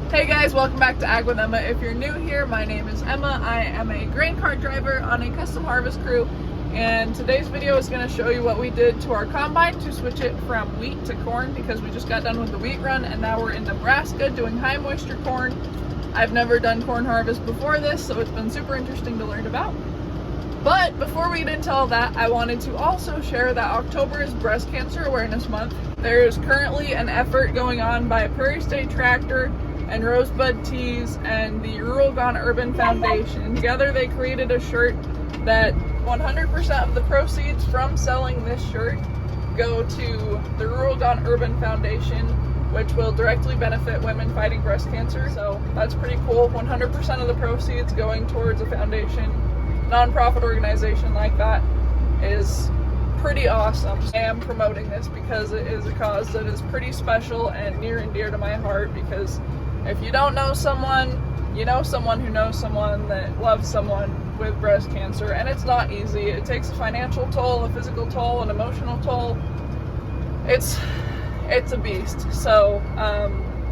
Hey guys, welcome back to Ag with Emma. If you're new here, my name is Emma. I am a grain cart driver on a custom harvest crew, and today's video is going to show you what we did to our combine to switch it from wheat to corn, because we just got done with the wheat run and now we're in Nebraska doing high moisture corn. I've never done corn harvest before this, so it's been super interesting to learn about. But before we get into all that, I wanted to also share that October is Breast Cancer Awareness Month. There is currently an effort going on by Prairie State Tractor and Rosebud Tees and the Rural Gone Urban Foundation. Together they created a shirt that 100% of the proceeds from selling this shirt go to the Rural Gone Urban Foundation, which will directly benefit women fighting breast cancer. So that's pretty cool. 100% of the proceeds going towards a foundation, nonprofit organization like that is pretty awesome. I am promoting this because it is a cause that is pretty special and near and dear to my heart, because if you don't know someone, you know someone who knows someone that loves someone with breast cancer, and it's not easy. It takes a financial toll, a physical toll, an emotional toll. It's a beast. So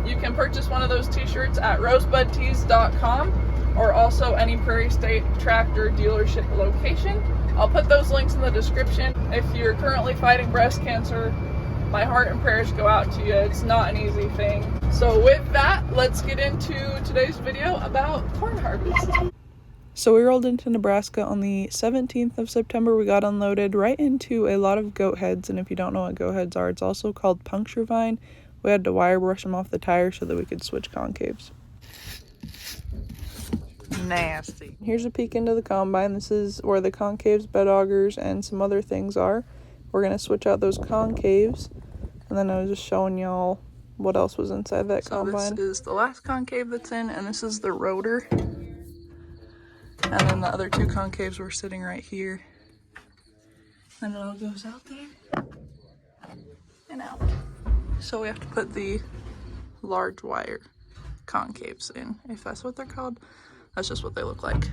you can purchase one of those t-shirts at rosebudtees.com or also any Prairie State Tractor dealership location. I'll put those links in the description. If you're currently fighting breast cancer, my heart and prayers go out to you. It's not an easy thing. So with that, let's get into today's video about corn harvest. So we rolled into Nebraska on the 17th of September. We got unloaded right into a lot of goat heads, and if you don't know what goat heads are, it's also called puncture vine. We had to wire brush them off the tire so that we could switch concaves. Nasty. Here's a peek into the combine. This is where the concaves, bed augers, and some other things are. We're going to switch out those concaves, and then I was just showing y'all what else was inside that combine. This is the last concave that's in, and this is the rotor. And then the other two concaves were sitting right here. And it all goes out there and out. So we have to put the large wire concaves in, if that's what they're called. That's just what they look like.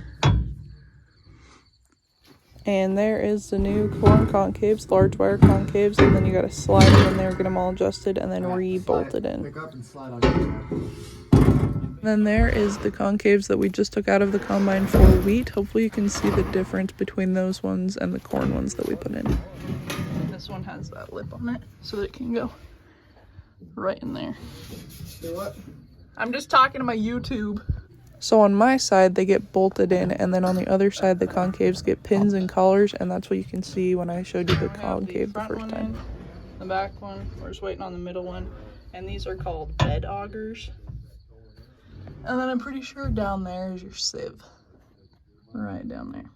And there is the new corn concaves, large wire concaves, and then you gotta slide them in there, get them all adjusted, and then re-bolt it in. Then there is the concaves that we just took out of the combine for wheat. Hopefully you can see the difference between those ones and the corn ones that we put in. This one has that lip on it, so that it can go right in there. What? I'm just talking to my YouTube. So on my side, they get bolted in, and then on the other side, the concaves get pins and collars, and that's what you can see when I showed you the concave the first time. The back one, we're just waiting on the middle one, and these are called bed augers. And then I'm pretty sure down there is your sieve. Right down there.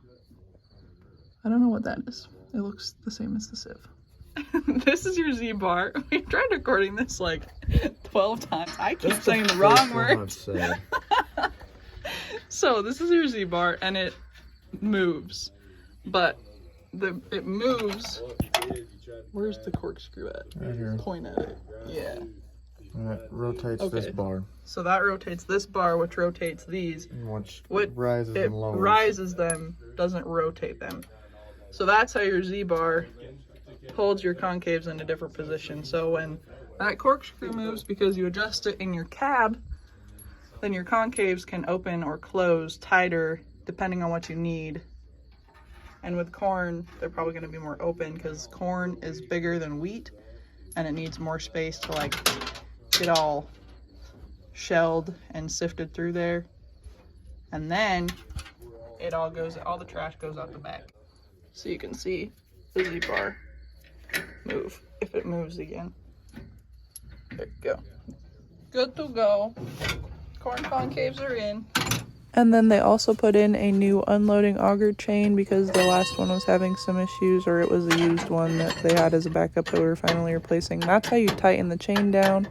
I don't know what that is. It looks the same as the sieve. This is your Z-bar. We've tried recording this like 12 times. I keep saying the wrong words. So this is your Z-bar, and it moves, but it moves. Where's the corkscrew at? Right here. Point at it. Yeah. And that rotates this bar. So that rotates this bar, which rotates these. Which rises and lowers. It rises them, doesn't rotate them. So that's how your Z-bar holds your concaves in a different position. So when that corkscrew moves, because you adjust it in your cab, then your concaves can open or close tighter depending on what you need. And with corn, they're probably going to be more open because corn is bigger than wheat and it needs more space to like get all shelled and sifted through there. And then it all the trash goes out the back. So you can see the Z-bar move if it moves again. There you go. Good to go. Corn concaves are in. And then they also put in a new unloading auger chain because the last one was having some issues, or it was a used one that they had as a backup that we were finally replacing. That's how you tighten the chain down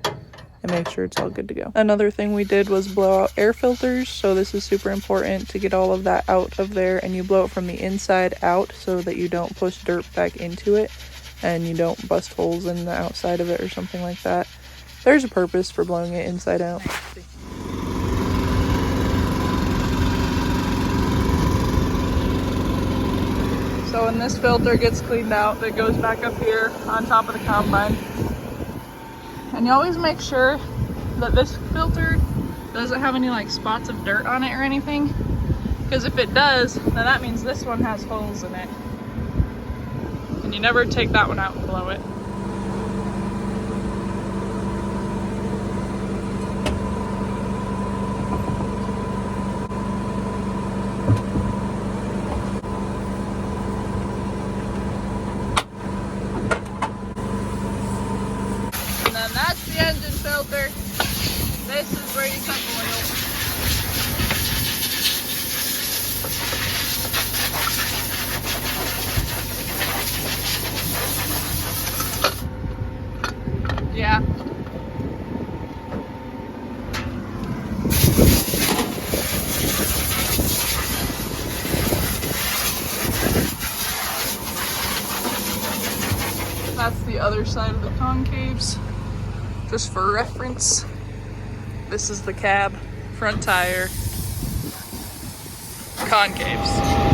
and make sure it's all good to go. Another thing we did was blow out air filters. So this is super important to get all of that out of there, and you blow it from the inside out so that you don't push dirt back into it and you don't bust holes in the outside of it or something like that. There's a purpose for blowing it inside out. So when this filter gets cleaned out, it goes back up here on top of the combine. And you always make sure that this filter Does it have any like spots of dirt on it or anything? Because if it does, then that means this one has holes in it. And you never take that one out and blow it. And then that's the engine filter. This is where you cut oil. Yeah. That's the other side of the concaves. Just for reference, this is the cab, front tire, concaves.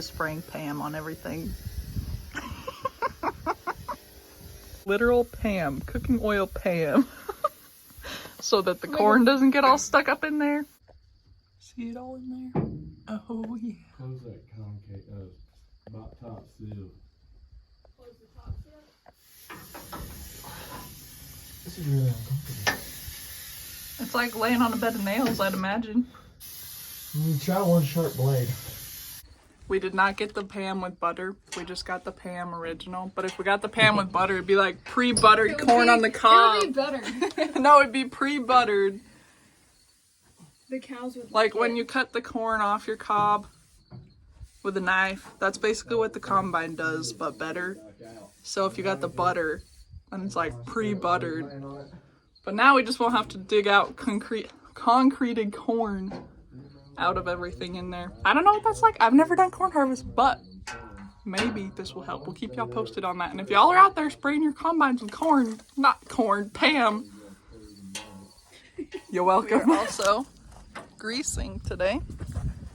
Spraying Pam on everything. Literal Pam, cooking oil Pam. So that the corn doesn't get all stuck up in there. See it all in there? Oh yeah. Close that concave, about top seal. Close the top seal? This is really uncomfortable. It's like laying on a bed of nails, I'd imagine. Try one sharp blade. We did not get the Pam with butter. We just got the Pam original. But if we got the Pam with butter, it'd be like pre-buttered corn on the cob. It would be better. No, it'd be pre-buttered. The cows would Like when you cut the corn off your cob with a knife. That's basically what the combine does, but better. So if you got the butter, then it's like pre-buttered. But now we just won't have to dig out concreted corn out of everything in there. I don't know what that's like. I've never done corn harvest, but maybe this will help. We'll keep y'all posted on that. And if y'all are out there spraying your combines with corn, not corn, Pam, you're welcome. We're also greasing today.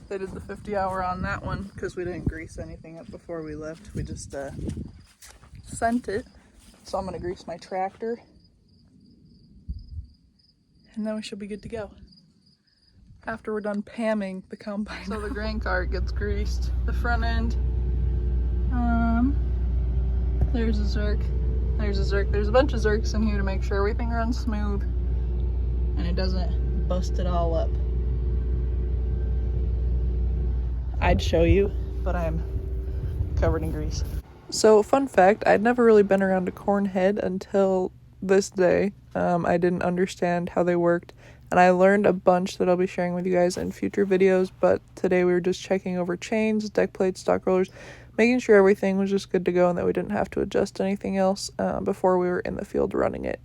They did the 50-hour on that one because we didn't grease anything up before we left. We just sent it. So I'm gonna grease my tractor. And then we should be good to go after we're done Pamming the combine. So the grain cart gets greased. The front end, there's a Zerk. There's a Zerk. There's a bunch of Zerks in here to make sure everything runs smooth and it doesn't bust it all up. I'd show you, but I'm covered in grease. So fun fact, I'd never really been around a corn head until this day. I didn't understand how they worked. And I learned a bunch that I'll be sharing with you guys in future videos, but today we were just checking over chains, deck plates, stock rollers, making sure everything was just good to go and that we didn't have to adjust anything else before we were in the field running it.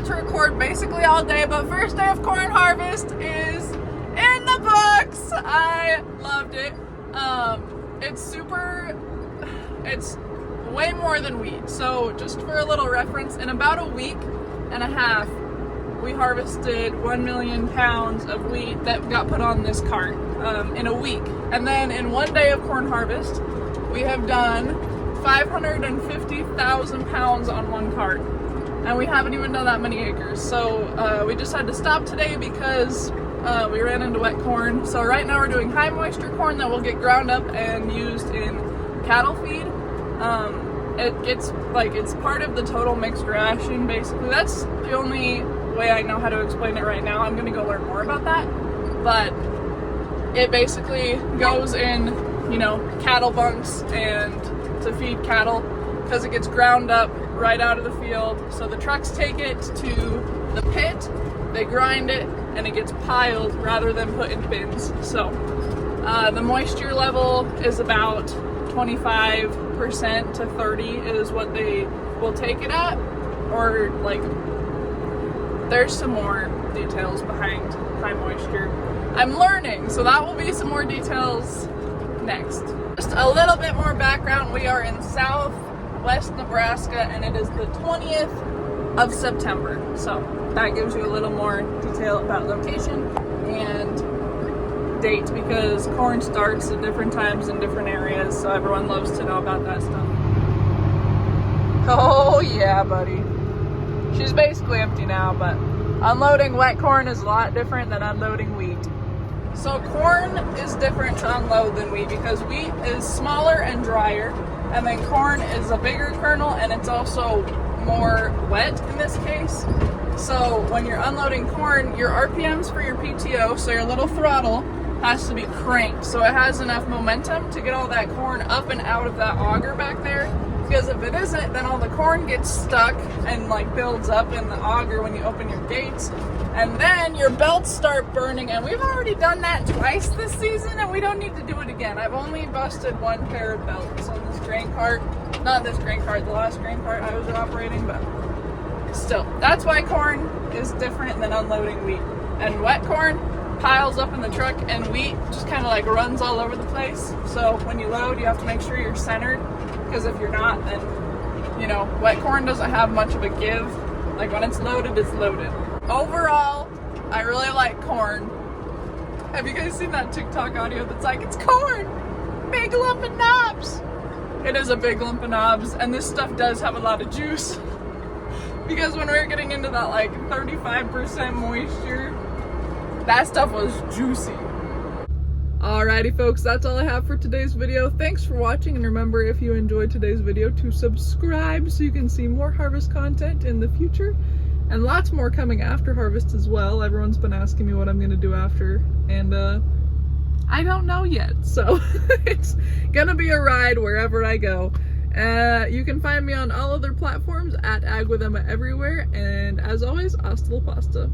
To record basically all day, but first day of corn harvest is in the books. I loved it. It's way more than wheat. So just for a little reference, in about a week and a half, we harvested 1 million pounds of wheat that got put on this cart in a week. And then in one day of corn harvest, we have done 550,000 pounds on one cart. And we haven't even done that many acres. So we just had to stop today because we ran into wet corn. So right now we're doing high moisture corn that will get ground up and used in cattle feed. It's part of the total mixed ration, basically. That's the only way I know how to explain it right now. I'm gonna go learn more about that. But It basically goes in, you know, cattle bunks and to feed cattle because it gets ground up right out of the field. So the trucks take it to the pit, they grind it, and it gets piled rather than put in bins. So the moisture level is about 25% to 30% is what they will take it at, or like there's some more details behind high moisture. I'm learning, so that will be some more details next. Just a little bit more background. We are in southwest Nebraska and it is the 20th of September. So that gives you a little more detail about location and date, because corn starts at different times in different areas, so everyone loves to know about that stuff. Oh yeah, buddy. She's basically empty now, but unloading wet corn is a lot different than unloading wheat. So corn is different to unload than wheat because wheat is smaller and drier, and then corn is a bigger kernel and it's also more wet in this case. So when you're unloading corn, your RPMs for your PTO, so your little throttle, has to be cranked so it has enough momentum to get all that corn up and out of that auger back there. Because if it isn't, then all the corn gets stuck and like builds up in the auger when you open your gates, and then your belts start burning. And we've already done that twice this season and we don't need to do it again. I've only busted one pair of belts on this grain cart. Not this grain cart, the last grain cart I was operating, but still. That's why corn is different than unloading wheat. And wet corn piles up in the truck and wheat just kind of like runs all over the place. So when you load, you have to make sure you're centered, because if you're not, then, you know, wet corn doesn't have much of a give. Like when it's loaded, it's loaded. Overall, I really like corn. Have you guys seen that TikTok audio that's like, it's corn, big lump of knobs? It is a big lump of knobs, and this stuff does have a lot of juice. Because when we were getting into that like 35% moisture, that stuff was juicy. Alrighty folks, that's all I have for today's video. Thanks for watching, and remember, if you enjoyed today's video, to subscribe so you can see more harvest content in the future, and lots more coming after harvest as well. Everyone's been asking me what I'm gonna do after, and I don't know yet, so it's gonna be a ride wherever I go. You can find me on all other platforms at Ag with Emma everywhere, and as always, hasta la pasta.